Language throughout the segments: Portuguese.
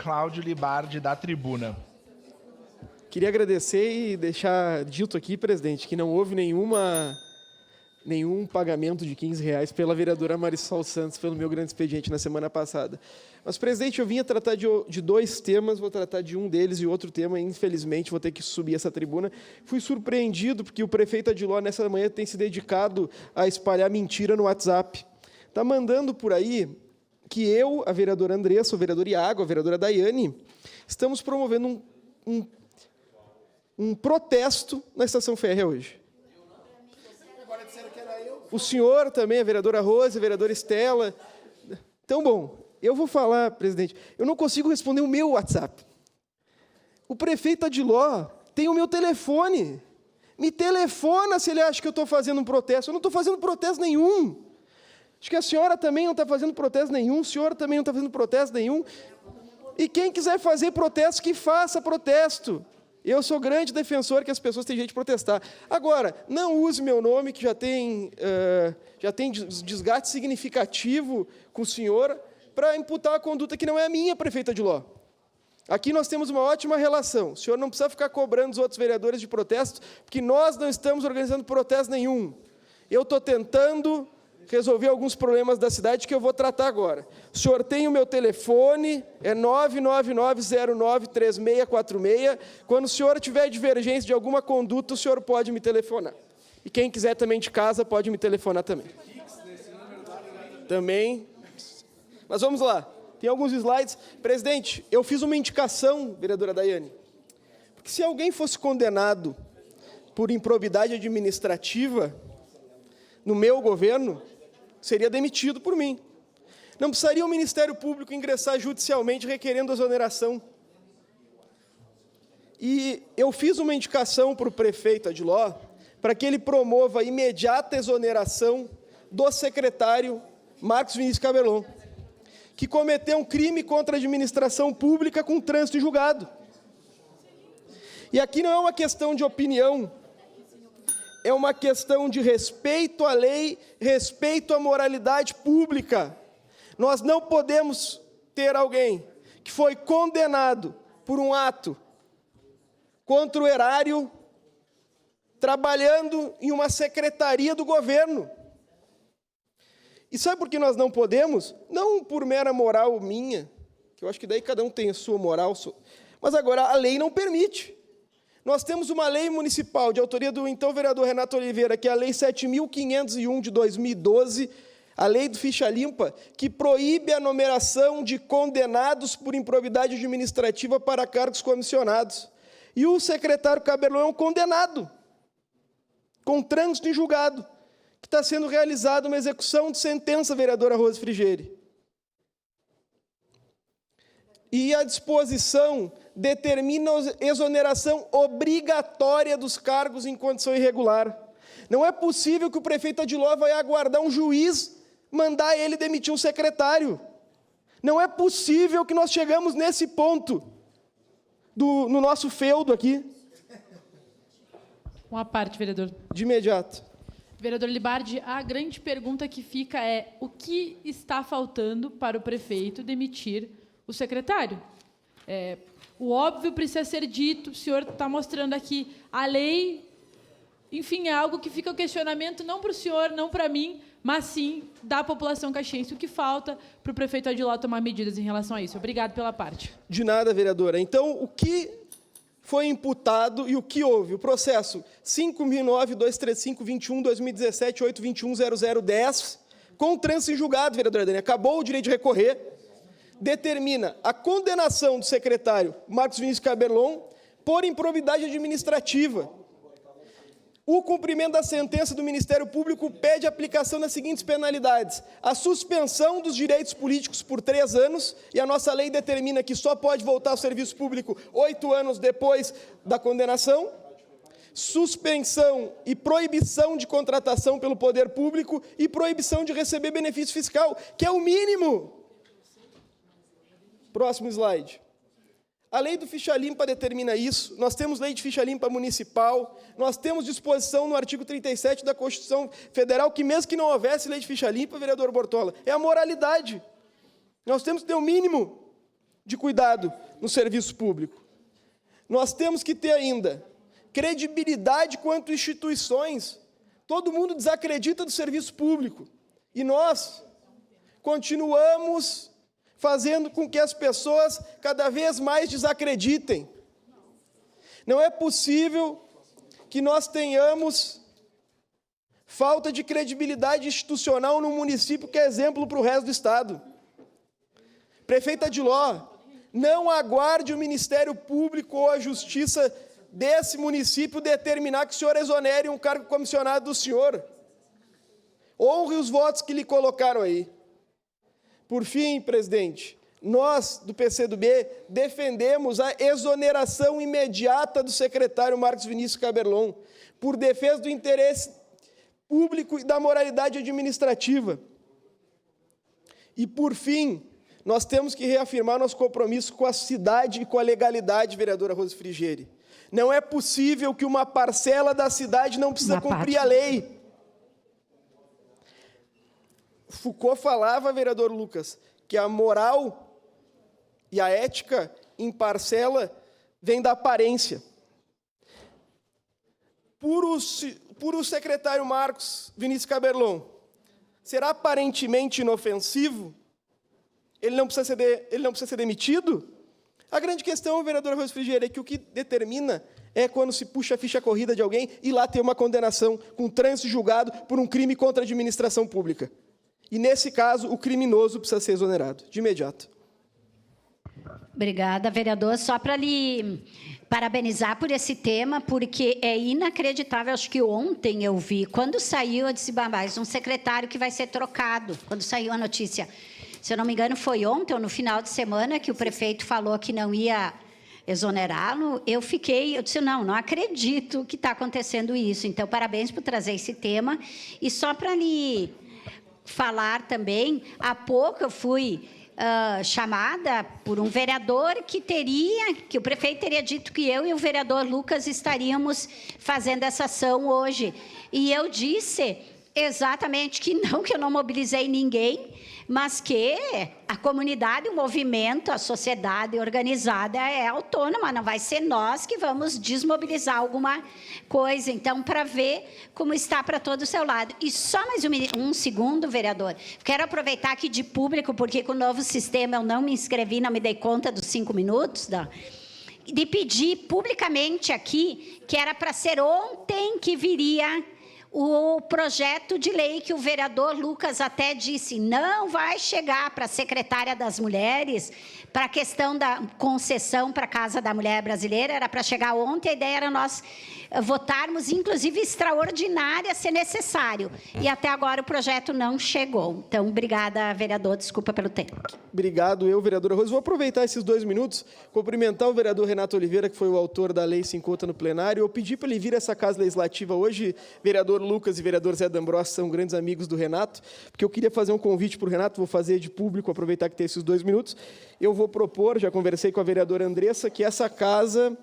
Cláudio Libardi, da tribuna. Queria agradecer e deixar dito aqui, presidente, que não houve nenhum pagamento de R$15 pela vereadora Marisol Santos pelo meu grande expediente na semana passada. Mas, presidente, eu vinha tratar de dois temas, vou tratar de um deles e outro tema, infelizmente, vou ter que subir essa tribuna. Fui surpreendido porque o prefeito Adiló, nessa manhã, tem se dedicado a espalhar mentira no WhatsApp. Está mandando por aí que eu, a vereadora Andressa, o vereador Iago, a vereadora Daiane, estamos promovendo um protesto na Estação Férrea hoje. O senhor também, a vereadora Rose, a vereadora Estela. Então, bom, eu vou falar, presidente, eu não consigo responder o meu WhatsApp. O prefeito Adiló tem o meu telefone. Me telefona se ele acha que eu estou fazendo um protesto. Eu não estou fazendo protesto nenhum. Acho que a senhora também não está fazendo protesto nenhum, o senhor também não está fazendo protesto nenhum. E quem quiser fazer protesto, que faça protesto. Eu sou grande defensor que as pessoas têm jeito de protestar. Agora, não use meu nome, que já tem desgaste significativo com o senhor, para imputar uma conduta que não é a minha, prefeito Adiló. Aqui nós temos uma ótima relação. O senhor não precisa ficar cobrando os outros vereadores de protesto, porque nós não estamos organizando protesto nenhum. Eu estou tentando resolver alguns problemas da cidade que eu vou tratar agora. O senhor tem o meu telefone, é 999093646. Quando o senhor tiver divergência de alguma conduta, o senhor pode me telefonar. E quem quiser também de casa, pode me telefonar também. Também. Mas vamos lá. Tem alguns slides. Presidente, eu fiz uma indicação, vereadora Daiane, porque se alguém fosse condenado por improbidade administrativa no meu governo, seria demitido por mim. Não precisaria o Ministério Público ingressar judicialmente requerendo exoneração. E eu fiz uma indicação para o prefeito Adiló para que ele promova a imediata exoneração do secretário Marcos Vinícius Caberlon, que cometeu um crime contra a administração pública com trânsito em julgado. E aqui não é uma questão de opinião, é uma questão de respeito à lei, respeito à moralidade pública. Nós não podemos ter alguém que foi condenado por um ato contra o erário, trabalhando em uma secretaria do governo. E sabe por que nós não podemos? Não por mera moral minha, que eu acho que daí cada um tem a sua moral, mas agora a lei não permite. Nós temos uma lei municipal de autoria do então vereador Renato Oliveira, que é a Lei 7.501 de 2012, a Lei do Ficha Limpa, que proíbe a numeração de condenados por improbidade administrativa para cargos comissionados. E o secretário Caberlon é um condenado, com trânsito em julgado, que está sendo realizada uma execução de sentença, vereadora Rose Frigieri. E a disposição determina a exoneração obrigatória dos cargos em condição irregular. Não é possível que o prefeito Adiló vai aguardar um juiz mandar ele demitir um secretário. Não é possível que nós chegamos nesse ponto no nosso feudo aqui. Uma parte, vereador. De imediato. Vereador Libardi, a grande pergunta que fica é: o que está faltando para o prefeito demitir o secretário? O óbvio precisa ser dito, o senhor está mostrando aqui a lei, enfim, é algo que fica o questionamento não para o senhor, não para mim, mas sim da população caxiense. O que falta para o prefeito Adiló tomar medidas em relação a isso? Obrigado pela parte. De nada, vereadora. Então, o que foi imputado e o que houve? O processo 5.009.235.21.2017.821.0010, com trânsito em julgado, vereadora Dani, acabou o direito de recorrer, determina a condenação do secretário Marcos Vinícius Caberlon por improbidade administrativa. O cumprimento da sentença do Ministério Público pede a aplicação das seguintes penalidades: a suspensão dos direitos políticos por 3 anos, e a nossa lei determina que só pode voltar ao serviço público 8 anos depois da condenação, suspensão e proibição de contratação pelo poder público e proibição de receber benefício fiscal, que é o mínimo. Próximo slide. A lei do ficha limpa determina isso, nós temos lei de ficha limpa municipal, nós temos disposição no artigo 37 da Constituição Federal, que mesmo que não houvesse lei de ficha limpa, vereador Bortola, é a moralidade. Nós temos que ter o mínimo. de cuidado no serviço público. Nós temos que ter ainda credibilidade quanto instituições. Todo mundo desacredita do serviço público. E nós continuamos fazendo com que as pessoas cada vez mais desacreditem. Não é possível que nós tenhamos falta de credibilidade institucional num município que é exemplo para o resto do Estado. Prefeita Adiló, não aguarde o Ministério Público ou a Justiça desse município determinar que o senhor exonere um cargo comissionado do senhor. Honre os votos que lhe colocaram aí. Por fim, presidente, nós, do PCdoB, defendemos a exoneração imediata do secretário Marcos Vinícius Caberlon, por defesa do interesse público e da moralidade administrativa. E, por fim, nós temos que reafirmar nosso compromisso com a cidade e com a legalidade, vereadora Rose Frigieri. Não é possível que uma parcela da cidade não precisa cumprir a lei. Foucault falava, vereador Lucas, que a moral e a ética em parcela vem da aparência. Por o secretário Marcos Vinícius Caberlon será aparentemente inofensivo? Ele não precisa ser demitido? A grande questão, vereador Rose Frigieri, é que o que determina é quando se puxa a ficha corrida de alguém e lá tem uma condenação com trânsito julgado por um crime contra a administração pública. E, nesse caso, o criminoso precisa ser exonerado, de imediato. Obrigada, vereador. Só para lhe parabenizar por esse tema, porque é inacreditável. Acho que ontem eu vi, quando saiu, eu disse, mais um secretário que vai ser trocado, quando saiu a notícia. Se eu não me engano, foi ontem ou no final de semana que o prefeito falou que não ia exonerá-lo. Eu disse, não acredito que está acontecendo isso. Então, parabéns por trazer esse tema. E só para lhe falar também, há pouco eu fui chamada por um vereador que o prefeito teria dito que eu e o vereador Lucas estaríamos fazendo essa ação hoje. E eu disse exatamente que eu não mobilizei ninguém, mas que a comunidade, o movimento, a sociedade organizada é autônoma, não vai ser nós que vamos desmobilizar alguma coisa. Então, para ver como está para todo o seu lado. E só mais um segundo, vereador. Quero aproveitar aqui de público, porque com o novo sistema eu não me inscrevi, não me dei conta dos 5 minutos, de pedir publicamente aqui que era para ser ontem que viria o projeto de lei que o vereador Lucas até disse, não vai chegar para a secretária das mulheres, para a questão da concessão para a Casa da Mulher Brasileira, era para chegar ontem, a ideia era nós votarmos, inclusive extraordinária, se necessário. E até agora o projeto não chegou. Então, obrigada, vereador, desculpa pelo tempo. Obrigado, vereadora Rose. Vou aproveitar esses 2 minutos, cumprimentar o vereador Renato Oliveira, que foi o autor da lei 50 no plenário. Eu pedi para ele vir a essa Casa Legislativa hoje, vereador Lucas e vereador Zé D'Ambrosio são grandes amigos do Renato, porque eu queria fazer um convite para o Renato, vou fazer de público, aproveitar que tem esses 2 minutos. Eu vou propor, já conversei com a vereadora Andressa, que essa casa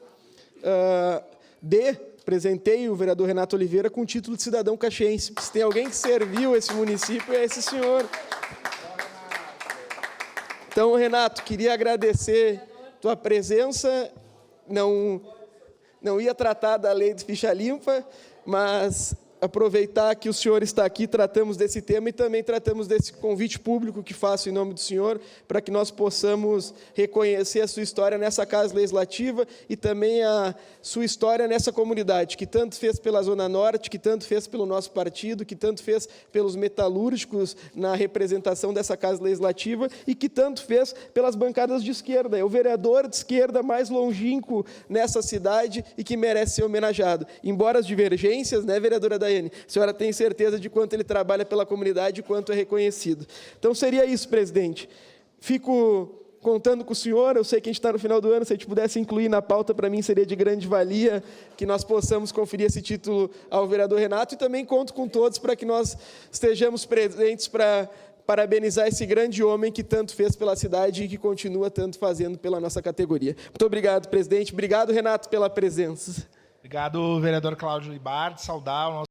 presenteie o vereador Renato Oliveira com o título de cidadão caxiense. Se tem alguém que serviu esse município, é esse senhor. Então, Renato, queria agradecer tua presença. Não ia tratar da lei de ficha limpa, mas aproveitar que o senhor está aqui, tratamos desse tema e também tratamos desse convite público que faço em nome do senhor, para que nós possamos reconhecer a sua história nessa Casa Legislativa e também a sua história nessa comunidade, que tanto fez pela Zona Norte, que tanto fez pelo nosso partido, que tanto fez pelos metalúrgicos na representação dessa Casa Legislativa e que tanto fez pelas bancadas de esquerda. É o vereador de esquerda mais longínquo nessa cidade e que merece ser homenageado. Embora as divergências, né, vereadora Daiane, a senhora tem certeza de quanto ele trabalha pela comunidade e quanto é reconhecido. Então, seria isso, presidente. Fico contando com o senhor, eu sei que a gente está no final do ano, se a gente pudesse incluir na pauta, para mim seria de grande valia que nós possamos conferir esse título ao vereador Renato e também conto com todos para que nós estejamos presentes para parabenizar esse grande homem que tanto fez pela cidade e que continua tanto fazendo pela nossa categoria. Muito obrigado, presidente. Obrigado, Renato, pela presença. Obrigado, vereador Cláudio Libardi. Saudar o nosso